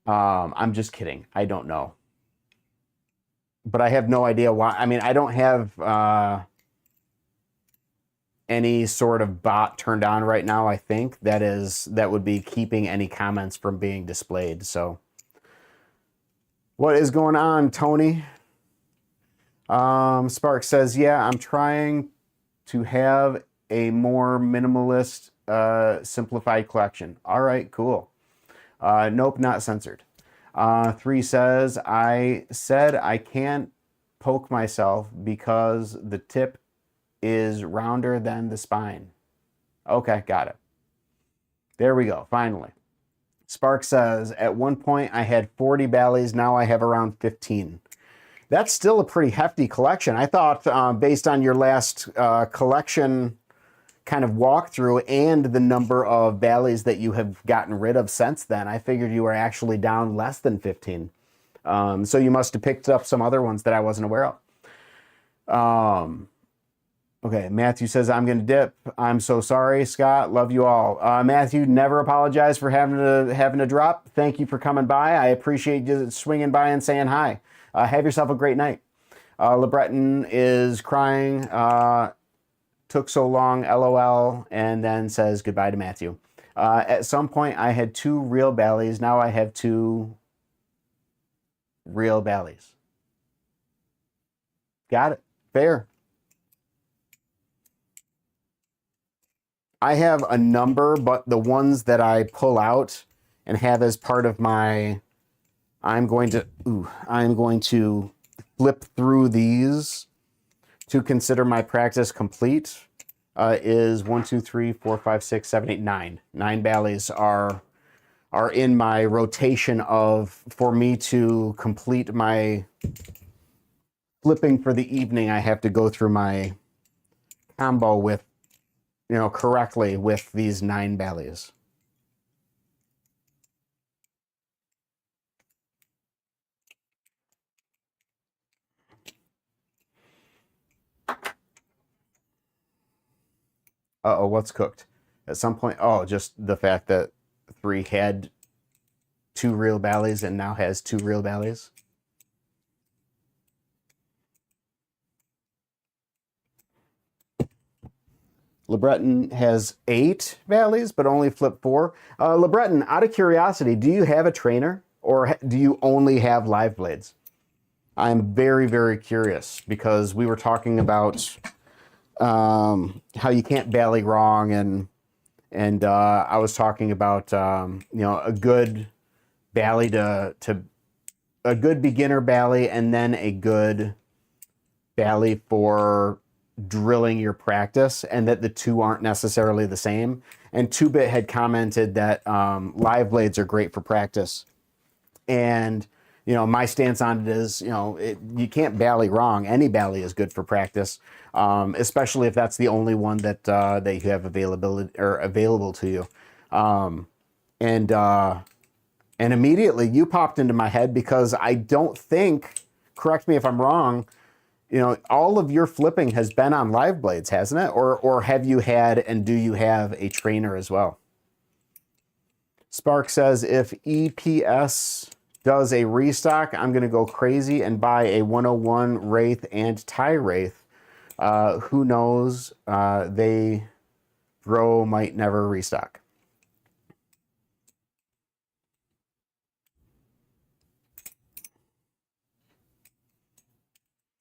I'm just kidding. I don't know. But I have no idea why. I mean, I don't have any sort of bot turned on right now, I think. That would be keeping any comments from being displayed. So what is going on, Tony? Spark says, yeah, I'm trying to have a more minimalist, simplified collection. All right, cool. Nope, not censored. 3 says, I said I can't poke myself because the tip is rounder than the spine. Okay, got it. There we go, finally. Spark says, at one point I had 40 Bally's, now I have around 15. That's still a pretty hefty collection. I thought, based on your last collection kind of walkthrough and the number of Bally's that you have gotten rid of since then, I figured you were actually down less than 15. So you must have picked up some other ones that I wasn't aware of. Okay, Matthew says, I'm going to dip. I'm so sorry, Scott. Love you all. Matthew, never apologize for having to drop. Thank you for coming by. I appreciate you swinging by and saying hi. Have yourself a great night. LeBreton is crying. Took so long, LOL, and then says goodbye to Matthew. At some point, I had 2 real Bally's. Now I have 2 real Bally's. Got it. Fair. I have a number, but the ones that I pull out and have as part of my, I'm going to flip through these to consider my practice complete, is 1, 2, 3, 4, 5, 6, 7, 8, 9. 9 Bally's are in my rotation for me to complete my flipping for the evening. I have to go through my combo with, correctly with these 9 Bally's. Uh-oh, what's cooked? At some point, just the fact that 3 had 2 real Bally's and now has 2 real Bally's. LeBreton has 8 Bally's, but only flipped 4. LeBreton, out of curiosity, do you have a trainer or do you only have live blades? I'm very, very curious because we were talking about how you can't Bally wrong, and I was talking about a good Bally to a good beginner Bally, and then a good Bally for drilling your practice, and that the 2 aren't necessarily the same. And 2-Bit had commented that live blades are great for practice, and my stance on it is, you can't Bally wrong. Any Bally is good for practice, especially if that's the only one that you have available to you. And immediately you popped into my head because I don't think, correct me if I'm wrong, all of your flipping has been on live blades, hasn't it? Or have you had, and do you have a trainer as well? Spark says, if EPS does a restock, I'm going to go crazy and buy a 101 Wraith and tie Wraith. Who knows? They might never restock.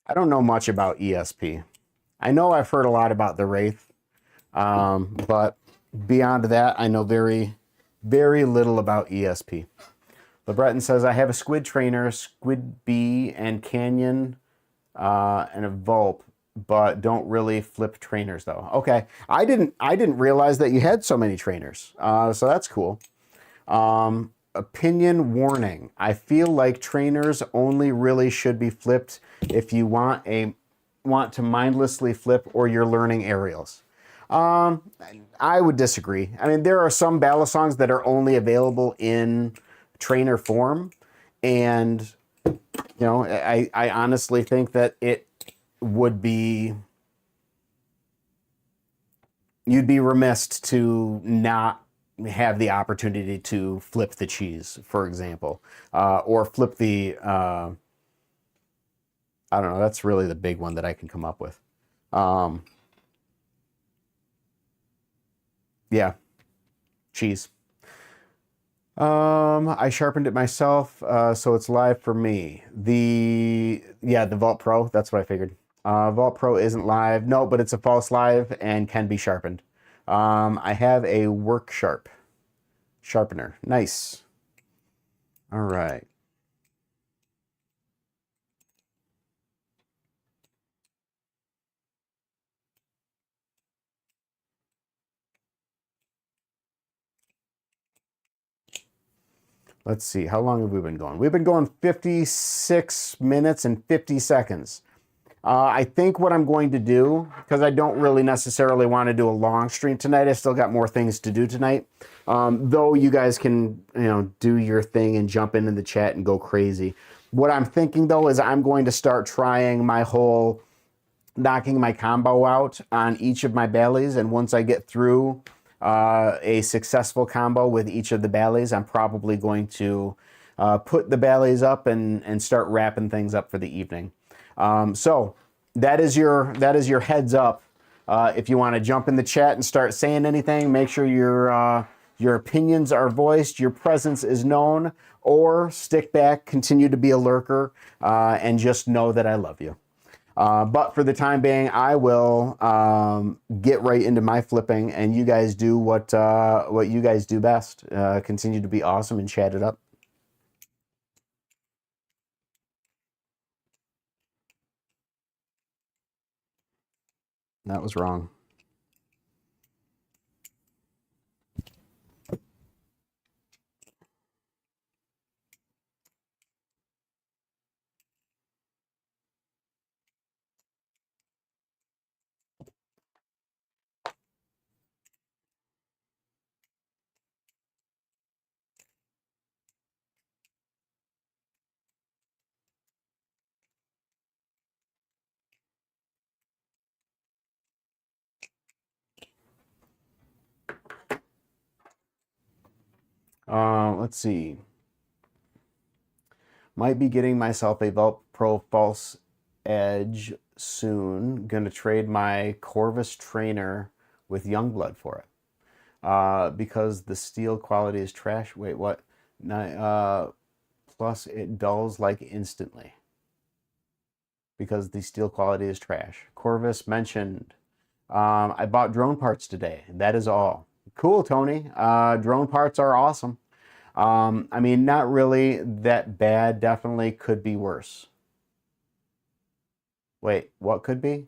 I don't know much about ESP. I know I've heard a lot about the Wraith, but beyond that, I know very, very little about ESP. LeBreton says, I have a squid trainer, squid bee, and canyon, and a Vulp, but don't really flip trainers though. Okay, I didn't realize that you had so many trainers, so that's cool. opinion warning. I feel like trainers only really should be flipped if you want to mindlessly flip or you're learning aerials. I would disagree. I mean, there are some balisongs that are only available in trainer form, and I honestly think that it would be, you'd be remiss to not have the opportunity to flip the cheese, for example, or flip the, I don't know, that's really the big one that I can come up with. Yeah, cheese. I sharpened it myself, so it's live for me. The Vault Pro, that's what I figured. Vault Pro isn't live. No, but it's a false live and can be sharpened. I have a work sharpener. Nice. All right. Let's see. How long have we been going? We've been going 56 minutes and 50 seconds. I think what I'm going to do, because I don't really necessarily want to do a long stream tonight, I still got more things to do tonight. Though you guys can, do your thing and jump into the chat and go crazy. What I'm thinking though is I'm going to start trying my whole knocking my combo out on each of my ballys, and once I get through a successful combo with each of the ballys, I'm probably going to put the ballys up and start wrapping things up for the evening. So that is your heads up. If you want to jump in the chat and start saying anything, make sure your opinions are voiced, your presence is known, or stick back, continue to be a lurker, and just know that I love you. But for the time being, I will get right into my flipping, and you guys do what you guys do best. Continue to be awesome and chat it up. That was wrong. Let's see. Might be getting myself a Vault Pro False Edge soon. Gonna trade my Corvus Trainer with Youngblood for it. Because the steel quality is trash. Wait, what? Plus it dulls like instantly. Because the steel quality is trash. Corvus mentioned. I bought drone parts today. That is all. Cool, Tony. Drone parts are awesome. I mean, not really that bad. Definitely could be worse. Wait, what could be?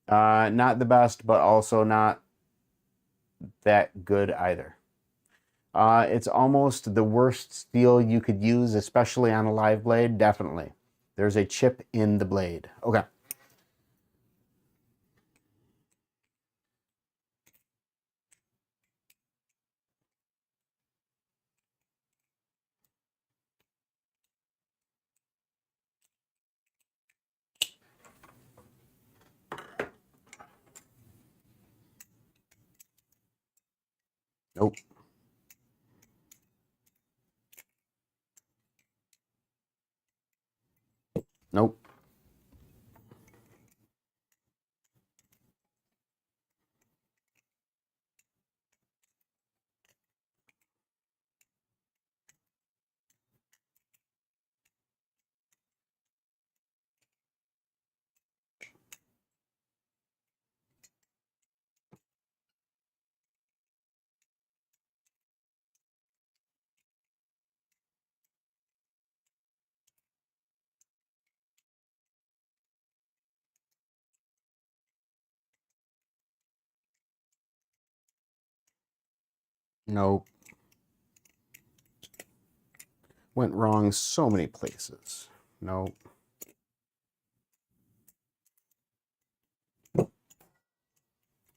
Not the best, but also not that good either. It's almost the worst steel you could use, especially on a live blade. Definitely. There's a chip in the blade. Okay. Nope. Nope. Nope. went wrong so many places. Nope.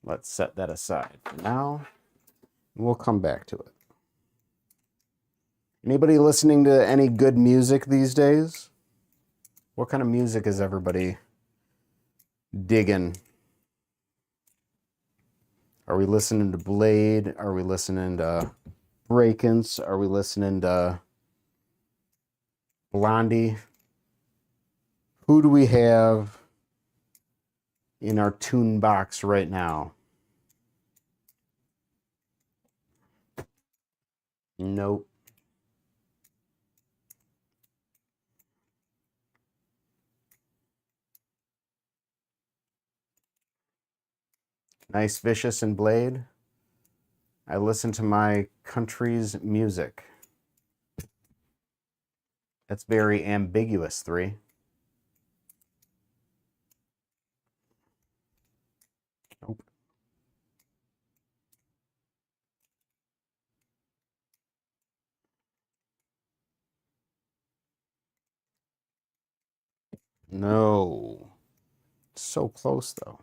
Let's set that aside for now. We'll come back to it. Anybody listening to any good music these days? What kind of music is everybody digging? Are we listening to Blade? Are we listening to Breakins? Are we listening to Blondie? Who do we have in our tune box right now? Nope. Nice, Vicious, and Blade. I listen to my country's music. That's very ambiguous, 3. Nope. No. So close, though.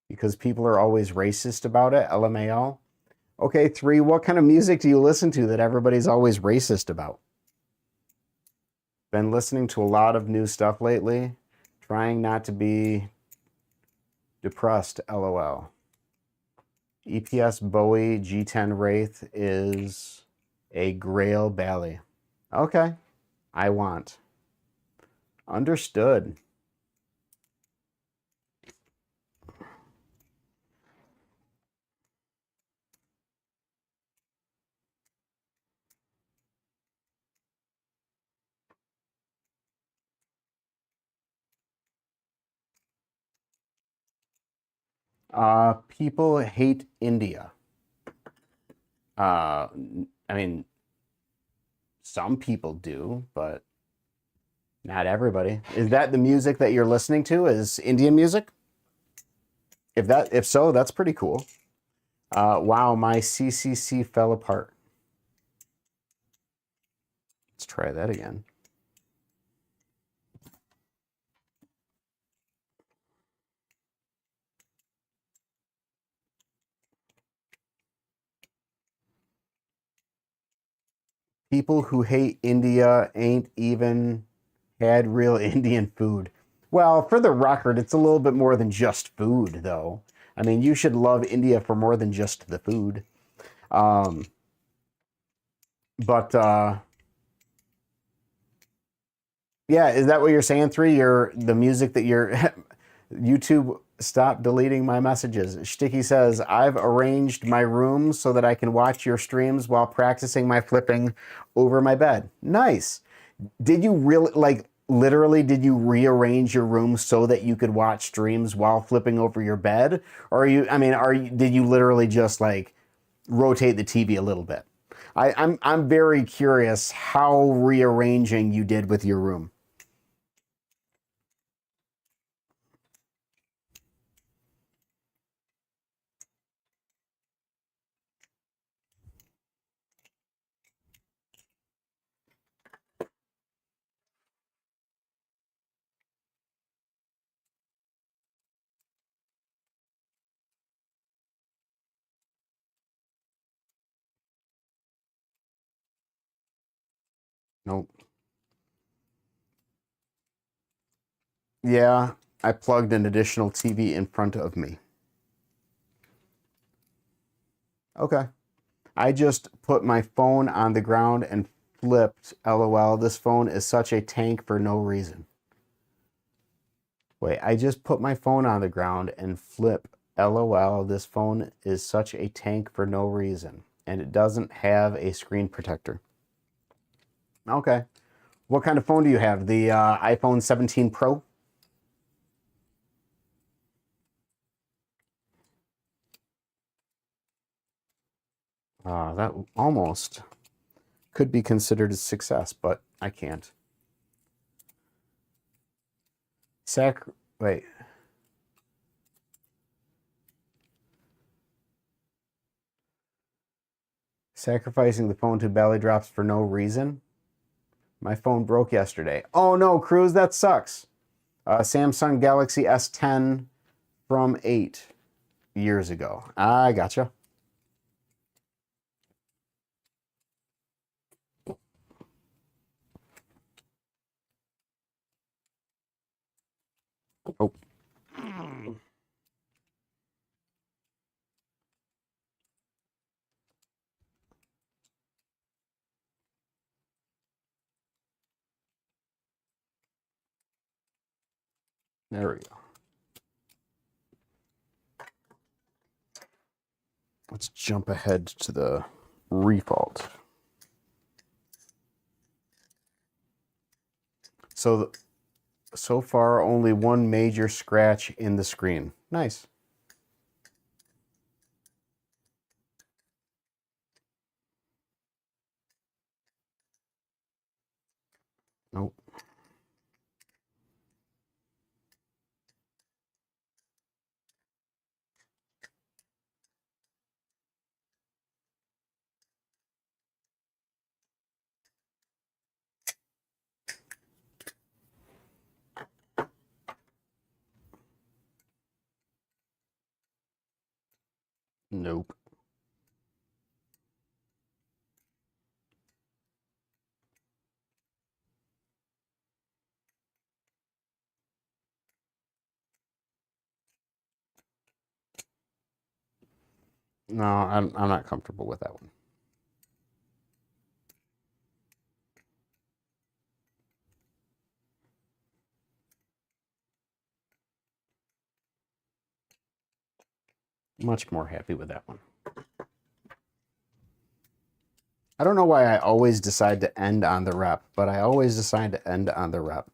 Because people are always racist about it, LMAO. Okay, 3, what kind of music do you listen to that everybody's always racist about? Been listening to a lot of new stuff lately. Trying not to be depressed, LOL. EPS Bowie G10 Wraith is a Grail Bally. Okay, I want. Understood. People hate India. I mean, some people do, but not everybody. Is that the music that you're listening to? Is Indian music? If so, that's pretty cool. Wow, my CCC fell apart. Let's try that again. People who hate India ain't even had real Indian food. Well, for the record, it's a little bit more than just food, though. I mean, you should love India for more than just the food. Yeah, is that what you're saying, 3? The music that you're... YouTube, stop deleting my messages. Shticky says, I've arranged my room so that I can watch your streams while practicing my flipping over my bed. Nice. Did you really, like, literally, did you rearrange your room so that you could watch streams while flipping over your bed? Or did you literally just, like, rotate the TV a little bit? I'm very curious how rearranging you did with your room. Nope. Yeah, I plugged an additional TV in front of me. Okay. I just put my phone on the ground and flipped. LOL, this phone is such a tank for no reason. Wait, I just put my phone on the ground and flip. LOL, this phone is such a tank for no reason. And it doesn't have a screen protector. Okay. What kind of phone do you have? The iPhone 17 Pro? That almost could be considered a success, but I can't. Wait. Sacrificing the phone to belly drops for no reason. My phone broke yesterday. Oh no, Cruz, that sucks. Samsung Galaxy S10 from 8 years ago. I gotcha. Oh. There we go. Let's jump ahead to the refault. So far, only one major scratch in the screen. Nice. Nope. Nope. No, I'm not comfortable with that one. Much more happy with that one. I don't know why I always decide to end on the rep, but I always decide to end on the rep.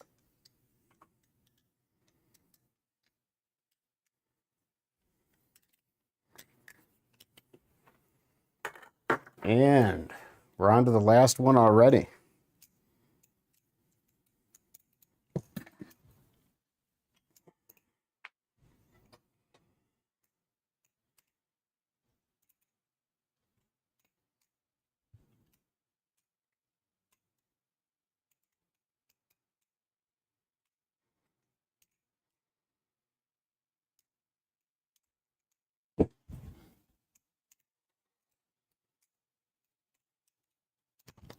And we're on to the last one already.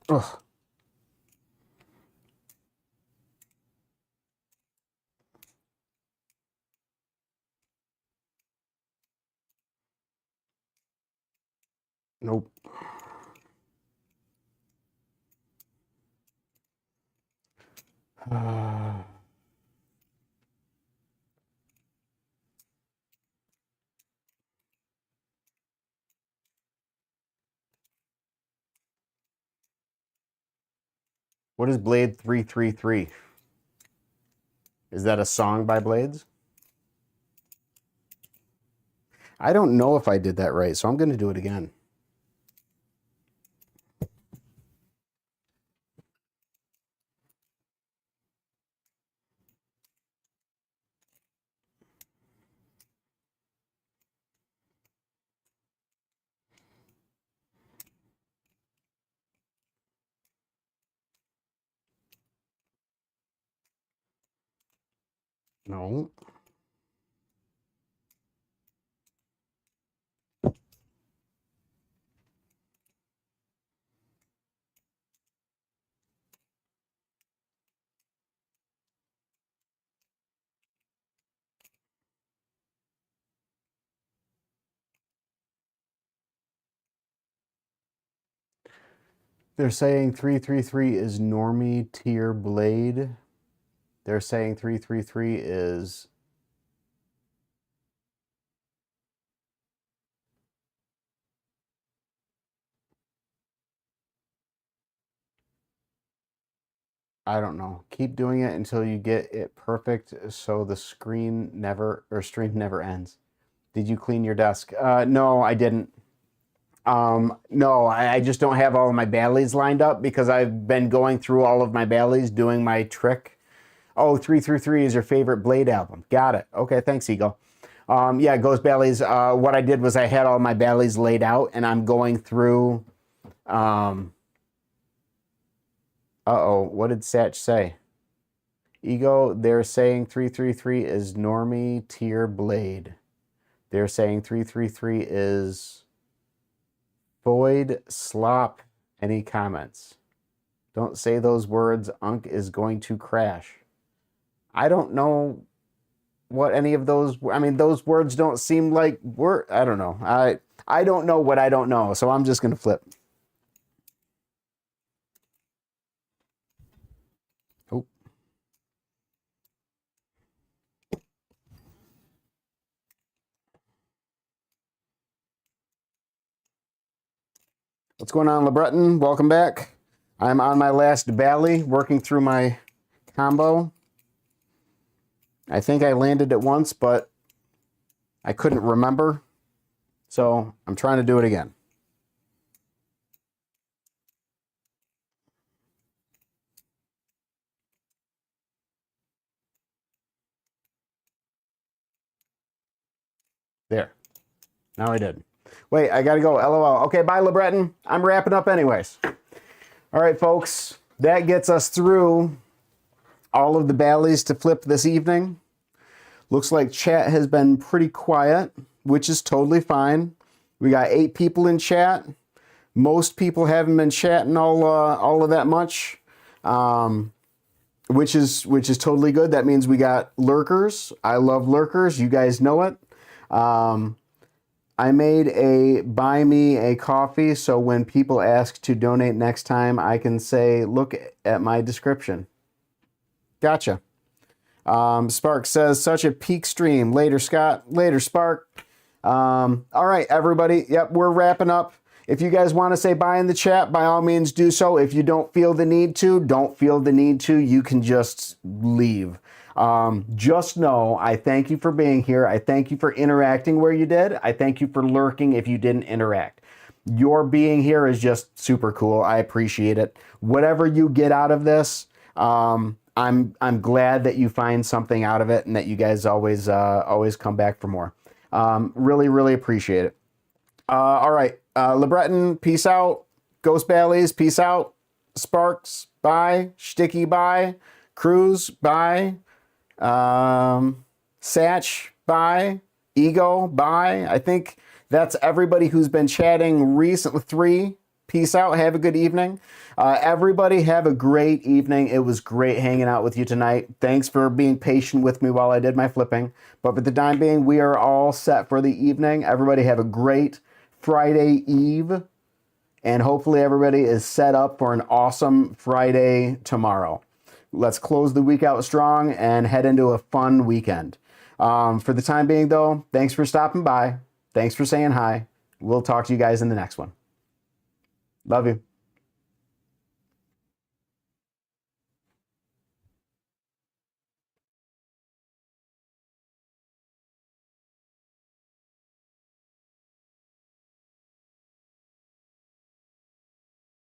Ugh. Nope. What is Blade 333? Is that a song by Blades? I don't know if I did that right, so I'm going to do it again. No. They're saying 333 is normie tier Blade. They're saying 333 is... I don't know. Keep doing it until you get it perfect so the stream never ends. Did you clean your desk? No, I didn't. No, I just don't have all of my Baileys lined up because I've been going through all of my Baileys doing my trick. Oh, 333 is your favorite Blade album. Got it. Okay, thanks, Eagle. Yeah, Ghost Baileys. What I did was I had all my Baileys laid out, and I'm going through. Uh-oh, what did Satch say? Ego, they're saying 333 is normie tier Blade. They're saying 333 is void slop. Any comments? Don't say those words. Unk is going to crash. I don't know what any of those, I mean, those words don't seem like I don't know. I don't know what I don't know, so I'm just going to flip. Oh. What's going on, LeBreton? Welcome back. I'm on my last Bally, working through my combo. I think I landed it once, but I couldn't remember. So I'm trying to do it again. There. Now I did. Wait, I gotta go. LOL. Okay, bye, LeBreton. I'm wrapping up anyways. All right, folks. That gets us through all of the Bally's to flip this evening. Looks like chat has been pretty quiet, which is totally fine. We got 8 people in chat. Most people haven't been chatting all of that much, which is totally good. That means we got lurkers. I love lurkers. You guys know it. I made a buy me a coffee, so when people ask to donate next time, I can say, look at my description. Gotcha. Spark says, such a peak stream. Later, Scott. Later, Spark. All right, everybody. Yep, we're wrapping up. If you guys want to say bye in the chat, by all means do so. If you don't feel the need to, don't feel the need to. You can just leave. Just know I thank you for being here. I thank you for interacting where you did. I thank you for lurking if you didn't interact. Your being here is just super cool. I appreciate it. Whatever you get out of this, I'm glad that you find something out of it and that you guys always come back for more. Really, really appreciate it. All right, LeBreton, peace out. Ghost Bally's, peace out. Sparks, bye. Sticky, bye. Cruz, bye. Satch, bye. Ego, bye. I think that's everybody who's been chatting recently. 3, peace out. Have a good evening. Everybody have a great evening. It was great hanging out with you tonight. Thanks for being patient with me while I did my flipping. But for the time being, we are all set for the evening. Everybody have a great Friday Eve. And hopefully everybody is set up for an awesome Friday tomorrow. Let's close the week out strong and head into a fun weekend. For the time being, though, thanks for stopping by. Thanks for saying hi. We'll talk to you guys in the next one. Love you.